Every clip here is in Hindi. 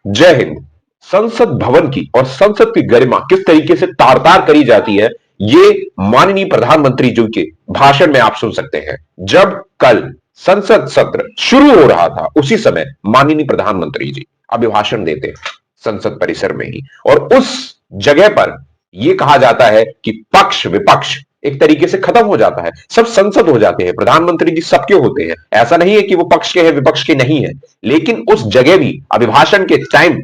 जय हिंद। संसद भवन की और संसद की गरिमा किस तरीके से तार तार करी जाती है, ये माननीय प्रधानमंत्री जी के भाषण में आप सुन सकते हैं। जब कल संसद सत्र शुरू हो रहा था, उसी समय माननीय प्रधानमंत्री जी अभिभाषण देते संसद परिसर में ही, और उस जगह पर यह कहा जाता है कि पक्ष विपक्ष एक तरीके से खत्म हो जाता है, सब संसद हो जाते हैं। प्रधानमंत्री जी सबके होते हैं, ऐसा नहीं है कि वो पक्ष के हैं विपक्ष के नहीं है, लेकिन उस जगह भी अभिभाषण के टाइम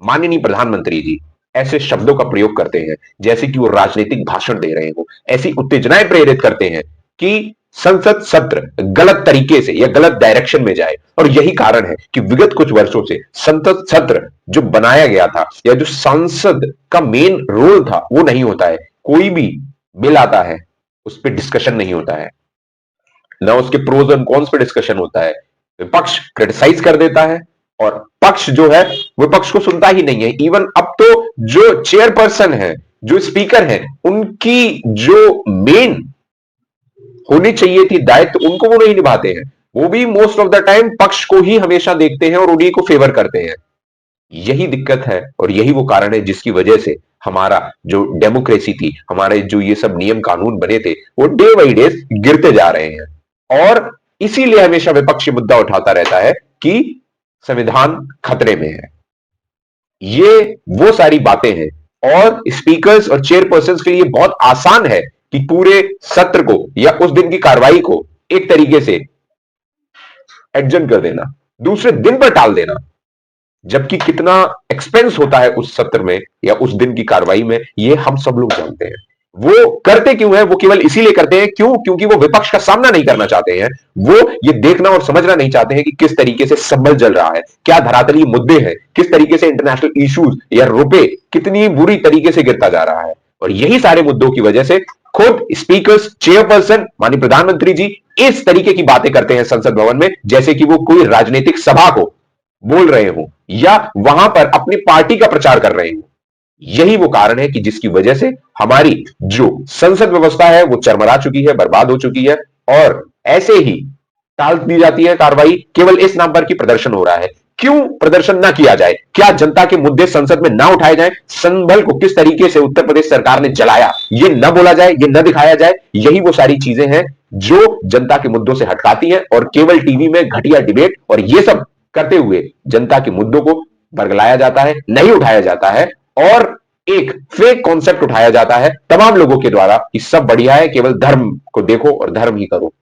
माननीय प्रधानमंत्री जी ऐसे शब्दों का प्रयोग करते हैं जैसे कि वो राजनीतिक भाषण दे रहे हो, ऐसी उत्तेजनाएं प्रेरित करते हैं कि संसद सत्र गलत तरीके से या गलत डायरेक्शन में जाए। और यही कारण है कि विगत कुछ वर्षों से संसद सत्र जो बनाया गया था या जो सांसद का मेन रोल था वो नहीं होता है। कोई भी बिल आता है उस पर डिस्कशन नहीं होता है, ना उसके प्रोज एंड कॉन्स पे डिस्कशन होता है। विपक्ष क्रिटिसाइज कर देता है और पक्ष जो है विपक्ष को सुनता ही नहीं है। इवन अब तो जो चेयरपर्सन है, जो स्पीकर है, उनकी जो मेन होनी चाहिए थी दायित्व, उनको वो नहीं निभाते हैं। वो भी मोस्ट ऑफ द टाइम पक्ष को ही हमेशा देखते हैं और उन्हीं को फेवर करते हैं। यही दिक्कत है और यही वो कारण है जिसकी वजह से हमारा जो डेमोक्रेसी थी, हमारे जो ये सब नियम कानून बने थे, वो डे बाई डे गिरते जा रहे हैं। और इसीलिए हमेशा विपक्ष मुद्दा उठाता रहता है कि संविधान खतरे में है। ये वो सारी बातें हैं और स्पीकर्स और चेयरपर्सन के लिए बहुत आसान है कि पूरे सत्र को या उस दिन की कार्रवाई को एक तरीके से एडजन कर देना, दूसरे दिन पर टाल देना, जबकि कितना एक्सपेंस होता है उस सत्र में या उस दिन की कार्रवाई में, ये हम सब लोग जानते हैं। वो करते क्यों है? वो केवल इसीलिए करते हैं क्योंकि वो विपक्ष का सामना नहीं करना चाहते हैं। वो ये देखना और समझना नहीं चाहते हैं कि किस तरीके से संभल जल रहा है, क्या धरातलीय मुद्दे हैं, किस तरीके से इंटरनेशनल इश्यूज या रुपए कितनी बुरी तरीके से गिरता जा रहा है। और यही सारे मुद्दों की वजह से खुद स्पीकर्स, चेयरपर्सन, माननीय प्रधानमंत्री जी इस तरीके की बातें करते हैं संसद भवन में, जैसे कि वो कोई राजनीतिक सभा को बोल रहे हो या वहां पर अपनी पार्टी का प्रचार कर रहे हो। यही वो कारण है कि जिसकी वजह से हमारी जो संसद व्यवस्था है वो चरमरा चुकी है, बर्बाद हो चुकी है। और ऐसे ही टाल दी जाती है कार्रवाई केवल इस नाम पर कि प्रदर्शन हो रहा है। क्यों प्रदर्शन ना किया जाए? क्या जनता के मुद्दे संसद में ना उठाए जाए? संभल को किस तरीके से उत्तर प्रदेश सरकार ने जलाया, ये न बोला जाए, ये न दिखाया जाए। यही वो सारी चीजें हैं जो जनता के मुद्दों से हटकाती हैं और केवल टीवी में घटिया डिबेट और ये सब करते हुए जनता के मुद्दों को बरगलाया जाता है, नहीं उठाया जाता है और एक फेक कॉन्सेप्ट उठाया जाता है तमाम लोगों के द्वारा कि सब बढ़िया है, केवल धर्म को देखो और धर्म ही करो।